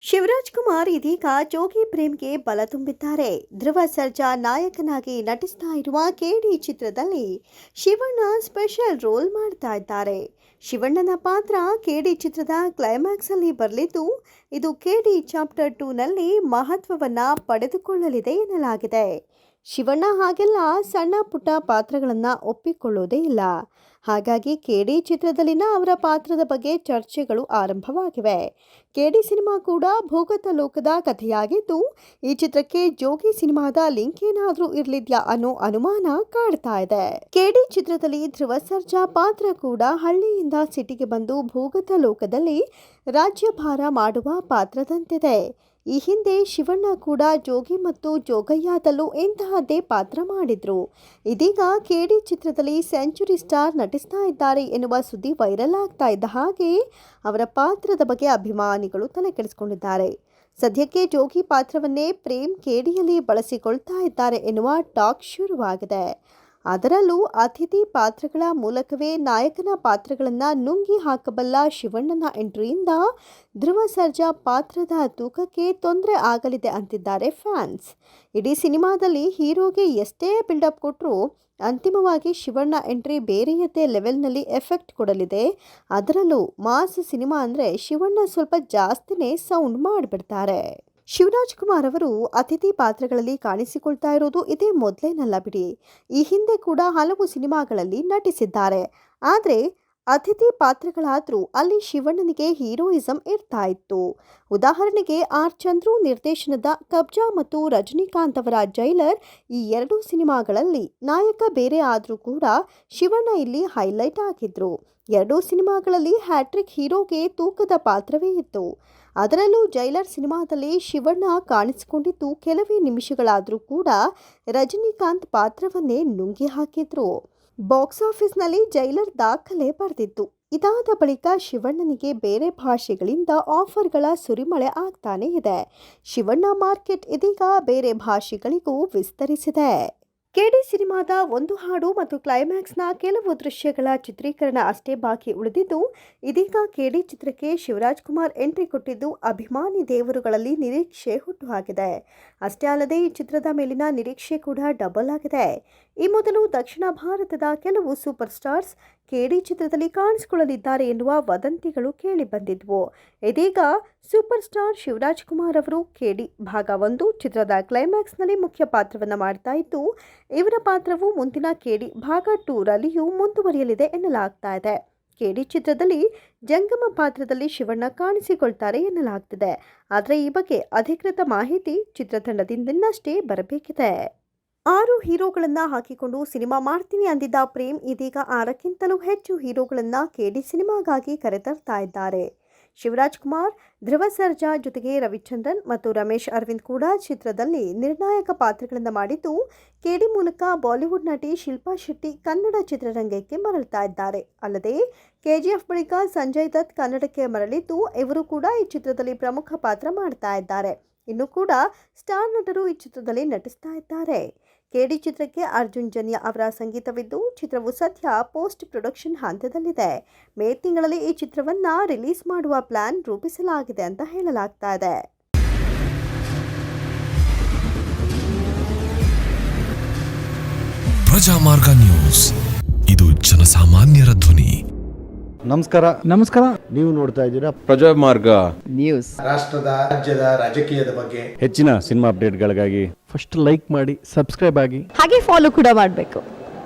ಶಿವರಾಜ್ ಕುಮಾರ್ ಇದೀಗ ಜೋಗಿ ಪ್ರೇಮ್ಗೆ ಬಲ ತುಂಬಿದ್ದಾರೆ. ಧ್ರುವ ಸರ್ಜಾ ನಾಯಕನಾಗಿ ನಟಿಸ್ತಾ ಇರುವ ಕೇಡಿ ಚಿತ್ರದಲ್ಲಿ ಶಿವಣ್ಣ ಸ್ಪೆಷಲ್ ರೋಲ್ ಮಾಡ್ತಾ ಇದ್ದಾರೆ. ಶಿವಣ್ಣನ ಪಾತ್ರ ಕೇಡಿ ಚಿತ್ರದ ಕ್ಲೈಮ್ಯಾಕ್ಸ್ ಅಲ್ಲಿ ಬರಲಿದ್ದು, ಇದು ಕೇಡಿ ಚಾಪ್ಟರ್ 2 ನಲ್ಲಿ ಮಹತ್ವವನ್ನ ಪಡೆದುಕೊಳ್ಳಲಿದೆ ಎನ್ನಲಾಗಿದೆ. ಶಿವಣ್ಣ ಹಾಗೆಲ್ಲ ಸಣ್ಣ ಪುಟ್ಟ ಪಾತ್ರಗಳನ್ನು ಒಪ್ಪಿಕೊಳ್ಳೋದೇ ಇಲ್ಲ. ಹಾಗಾಗಿ ಕೇಡಿ ಚಿತ್ರದಲ್ಲಿನ ಅವರ ಪಾತ್ರದ ಬಗ್ಗೆ ಚರ್ಚೆಗಳು ಆರಂಭವಾಗಿವೆ. ಕೇಡಿ ಸಿನಿಮಾ ಕೂಡ ಭೂಗತ ಲೋಕದ ಕಥೆಯಾಗಿದ್ದು, ಈ ಚಿತ್ರಕ್ಕೆ ಜೋಗಿ ಸಿನಿಮಾದ ಲಿಂಕ್ ಏನಾದರೂ ಇರಲಿದ್ಯಾ ಅನ್ನೋ ಅನುಮಾನ ಕಾಡ್ತಾ ಇದೆ. ಕೇಡಿ ಚಿತ್ರದಲ್ಲಿ ಧ್ರುವ ಸರ್ಜಾ ಪಾತ್ರ ಕೂಡ ಹಳ್ಳಿಯಿಂದ ಸಿಟಿಗೆ ಬಂದು ಭೂಗತ ಲೋಕದಲ್ಲಿ ರಾಜ್ಯಭಾರ ಮಾಡುವ ಪಾತ್ರದಂತಿದೆ. ಈ ಹಿಂದೆ ಶಿವಣ್ಣ ಕೂಡ ಜೋಗಿ ಮತ್ತು ಜೋಗಯ್ಯದಲ್ಲೂ ಇಂತಹದ್ದೇ ಪಾತ್ರ ಮಾಡಿದ್ರು. ಇದೀಗ ಕೇಡಿ ಚಿತ್ರದಲ್ಲಿ ಸೆಂಚುರಿ ಸ್ಟಾರ್ ನಟಿಸ್ತಾ ಇದ್ದಾರೆ ಎನ್ನುವ ಸುದ್ದಿ ವೈರಲ್ ಆಗ್ತಾ ಇದ್ದ ಹಾಗೆ ಅವರ ಪಾತ್ರದ ಬಗ್ಗೆ ಅಭಿಮಾನಿಗಳು ತಲೆ ಕೆಡಿಸಿಕೊಂಡಿದ್ದಾರೆ. ಸದ್ಯಕ್ಕೆ ಜೋಗಿ ಪಾತ್ರವನ್ನೇ ಪ್ರೇಮ್ ಕೇಡಿಯಲ್ಲಿ ಬಳಸಿಕೊಳ್ತಾ ಇದ್ದಾರೆ ಎನ್ನುವ ಟಾಕ್ ಶುರುವಾಗಿದೆ. ಅದರಲ್ಲೂ ಅತಿಥಿ ಪಾತ್ರಗಳ ಮೂಲಕವೇ ನಾಯಕನ ಪಾತ್ರಗಳನ್ನು ನುಂಗಿ ಹಾಕಬಲ್ಲ ಶಿವಣ್ಣನ ಎಂಟ್ರಿಯಿಂದ ಧ್ರುವ ಸರ್ಜಾ ಪಾತ್ರದ ತೂಕಕ್ಕೆ ತೊಂದರೆ ಆಗಲಿದೆ ಅಂತಿದ್ದಾರೆ ಫ್ಯಾನ್ಸ್. ಇಡೀ ಸಿನಿಮಾದಲ್ಲಿ ಹೀರೋಗೆ ಎಷ್ಟೇ ಬಿಲ್ಡಪ್ ಕೊಟ್ಟರೂ ಅಂತಿಮವಾಗಿ ಶಿವಣ್ಣ ಎಂಟ್ರಿ ಬೇರೆಯದ್ದೇ ಲೆವೆಲ್ನಲ್ಲಿ ಎಫೆಕ್ಟ್ ಕೊಡಲಿದೆ. ಅದರಲ್ಲೂ ಮಾಸ್ ಸಿನಿಮಾ ಅಂದರೆ ಶಿವಣ್ಣ ಸ್ವಲ್ಪ ಜಾಸ್ತಿನೇ ಸೌಂಡ್ ಮಾಡಿಬಿಡ್ತಾರೆ. ಶಿವರಾಜ್ ಕುಮಾರ್ ಅವರು ಅತಿಥಿ ಪಾತ್ರಗಳಲ್ಲಿ ಕಾಣಿಸಿಕೊಳ್ತಾ ಇರೋದು ಇದೇ ಮೊದಲೇನಲ್ಲ ಬಿಡಿ. ಈ ಹಿಂದೆ ಕೂಡ ಹಲವು ಸಿನಿಮಾಗಳಲ್ಲಿ ನಟಿಸಿದ್ದಾರೆ. ಆದರೆ ಅತಿಥಿ ಪಾತ್ರಗಳಾದರೂ ಅಲ್ಲಿ ಶಿವಣ್ಣನಿಗೆ ಹೀರೋಯಿಸಂ ಇರ್ತಾ ಇತ್ತು. ಉದಾಹರಣೆಗೆ ಆರ್ ಚಂದ್ರು ನಿರ್ದೇಶನದ ಕಬ್ಜಾ ಮತ್ತು ರಜನಿಕಾಂತ್ ಅವರ ಜೈಲರ್, ಈ ಎರಡೂ ಸಿನಿಮಾಗಳಲ್ಲಿ ನಾಯಕ ಬೇರೆ ಆದರೂ ಕೂಡ ಶಿವಣ್ಣ ಇಲ್ಲಿ ಹೈಲೈಟ್ ಆಗಿದ್ರು. ಎರಡೂ ಸಿನಿಮಾಗಳಲ್ಲಿ ಹ್ಯಾಟ್ರಿಕ್ ಹೀರೋಗೆ ತೂಕದ ಪಾತ್ರವೇ ಇತ್ತು. ಅದರಲ್ಲೂ ಜೈಲರ್ ಸಿನಿಮಾದಲ್ಲಿ ಶಿವಣ್ಣ ಕಾಣಿಸಿಕೊಂಡಿದ್ದು ಕೆಲವೇ ನಿಮಿಷಗಳಾದರೂ ಕೂಡ ರಜನಿಕಾಂತ್ ಪಾತ್ರವನ್ನೇ ನುಂಗಿ ಹಾಕಿದ್ರು. ಬಾಕ್ಸ್ ಆಫೀಸ್ನಲ್ಲಿ ಜೈಲರ್ ದಾಖಲೆ ಬರೆದಿತ್ತು. ಇದಾದ ಬಳಿಕ ಶಿವಣ್ಣನಿಗೆ ಬೇರೆ ಭಾಷೆಗಳಿಂದ ಆಫರ್ಗಳ ಸುರಿಮಳೆ ಆಗ್ತಾನೆ ಇದೆ. ಶಿವಣ್ಣ ಮಾರ್ಕೆಟ್ ಇದೀಗ ಬೇರೆ ಭಾಷೆಗಳಿಗೂ ವಿಸ್ತರಿಸಿದೆ. ಕೇಡಿ ಸಿನಿಮಾದ ಒಂದು ಹಾಡು ಮತ್ತು ಕ್ಲೈಮ್ಯಾಕ್ಸ್ನ ಕೆಲವು ದೃಶ್ಯಗಳ ಚಿತ್ರೀಕರಣ ಅಷ್ಟೇ ಬಾಕಿ ಉಳಿದಿದ್ದು, ಇದೀಗ ಕೇಡಿ ಚಿತ್ರಕ್ಕೆ ಶಿವರಾಜ್ ಕುಮಾರ್ ಎಂಟ್ರಿ ಕೊಟ್ಟಿದ್ದು ಅಭಿಮಾನಿ ದೇವರುಗಳಲ್ಲಿ ನಿರೀಕ್ಷೆ ಹುಟ್ಟುಹಾಕಿದೆ. ಅಷ್ಟೇ ಅಲ್ಲದೆ ಈ ಚಿತ್ರದ ಮೇಲಿನ ನಿರೀಕ್ಷೆ ಕೂಡ ಡಬಲ್ ಆಗಿದೆ. ಈ ಮೊದಲು ದಕ್ಷಿಣ ಭಾರತದ ಕೆಲವು ಸೂಪರ್ ಸ್ಟಾರ್ಸ್ ಕೇಡಿ ಚಿತ್ರದಲ್ಲಿ ಕಾಣಿಸಿಕೊಳ್ಳಲಿದ್ದಾರೆ ಎನ್ನುವ ವದಂತಿಗಳು ಕೇಳಿ ಬಂದಿದ್ವು. ಇದೀಗ ಸೂಪರ್ ಸ್ಟಾರ್ ಶಿವರಾಜ್ ಕುಮಾರ್ ಅವರು ಕೇಡಿ ಭಾಗ 1 ಚಿತ್ರದ ಕ್ಲೈಮ್ಯಾಕ್ಸ್ನಲ್ಲಿ ಮುಖ್ಯ ಪಾತ್ರವನ್ನು ಮಾಡ್ತಾ ಇದ್ದು, ಇವರ ಪಾತ್ರವು ಮುಂದಿನ ಕೇಡಿ ಭಾಗ 2 ರಲ್ಲಿಯೂ ಮುಂದುವರಿಯಲಿದೆ ಎನ್ನಲಾಗ್ತಾ ಇದೆ. ಕೇಡಿ ಚಿತ್ರದಲ್ಲಿ ಜಂಗಮ ಪಾತ್ರದಲ್ಲಿ ಶಿವಣ್ಣ ಕಾಣಿಸಿಕೊಳ್ತಾರೆ ಎನ್ನಲಾಗ್ತಿದೆ. ಆದರೆ ಈ ಬಗ್ಗೆ ಅಧಿಕೃತ ಮಾಹಿತಿ ಚಿತ್ರತಂಡದಿಂದಷ್ಟೇ ಬರಬೇಕಿದೆ. 6 ಹೀರೋಗಳನ್ನು ಹಾಕಿಕೊಂಡು ಸಿನಿಮಾ ಮಾಡ್ತೀನಿ ಅಂದಿದ್ದ ಪ್ರೇಮ್ ಇದೀಗ 6ಕ್ಕಿಂತಲೂ ಹೆಚ್ಚು ಹೀರೋಗಳನ್ನು ಕೇಡಿ ಸಿನಿಮಾಗಾಗಿ ಕರೆತರ್ತಾ ಇದ್ದಾರೆ. ಶಿವರಾಜ್ ಕುಮಾರ್, ಧ್ರುವ ಸರ್ಜಾ ಜೊತೆಗೆ ರವಿಚಂದ್ರನ್ ಮತ್ತು ರಮೇಶ್ ಅರವಿಂದ್ ಕೂಡ ಚಿತ್ರದಲ್ಲಿ ನಿರ್ಣಾಯಕ ಪಾತ್ರಗಳನ್ನು ಮಾಡಿದ್ದು, ಕೇಡಿ ಮೂಲಕ ಬಾಲಿವುಡ್ ನಟಿ ಶಿಲ್ಪಾ ಶೆಟ್ಟಿ ಕನ್ನಡ ಚಿತ್ರರಂಗಕ್ಕೆ ಮರಳ್ತಾ ಇದ್ದಾರೆ. ಅಲ್ಲದೆ ಕೆಜಿಎಫ್ ಬಳಿಕ ಸಂಜಯ್ ದತ್ ಕನ್ನಡಕ್ಕೆ ಮರಳಿದ್ದು, ಇವರು ಕೂಡ ಈ ಚಿತ್ರದಲ್ಲಿ ಪ್ರಮುಖ ಪಾತ್ರ ಮಾಡ್ತಾ ಇದ್ದಾರೆ. ಇನ್ನು ಕೂಡ ಸ್ಟಾರ್ ನಟರು ಈ ಚಿತ್ರದಲ್ಲಿ ನಟಿಸ್ತಾ ಇದ್ದಾರೆ. ಕೇಡಿ ಚಿತ್ರಕ್ಕೆ ಅರ್ಜುನ್ ಜನ್ಯ ಅವರ ಸಂಗೀತವಿದ್ದು, ಚಿತ್ರವು ಸದ್ಯ ಪೋಸ್ಟ್ ಪ್ರೊಡಕ್ಷನ್ ಹಂತದಲ್ಲಿದೆ. ಮೇ ತಿಂಗಳಲ್ಲಿ ಈ ಚಿತ್ರವನ್ನು ರಿಲೀಸ್ ಮಾಡುವ ಪ್ಲಾನ್ ರೂಪಿಸಲಾಗಿದೆ ಅಂತ ಹೇಳಲಾಗ್ತಾ ಇದೆ. ಪ್ರಜಾಮಾರ್ಗ ನ್ಯೂಸ್, ಇದು ಜನಸಾಮಾನ್ಯರ ಧ್ವನಿ. ನಮಸ್ಕಾರ. ನೀವು ನೋಡ್ತಾ ಇದ್ದೀರಾ ಪ್ರಜಾಮಾರ್ಗ ನ್ಯೂಸ್. ರಾಷ್ಟ್ರದ ರಾಜ್ಯದ ರಾಜಕೀಯದ ಬಗ್ಗೆ ಹೆಚ್ಚಿನ ಸಿನಿಮಾ ಅಪ್ಡೇಟ್ಗಳಿಗಾಗಿ ಫಸ್ಟ್ ಲೈಕ್ ಮಾಡಿ, ಸಬ್ಸ್ಕ್ರೈಬ್ ಆಗಿ, ಹಾಗೆ ಫಾಲೋ ಕೂಡ ಮಾಡಬೇಕು.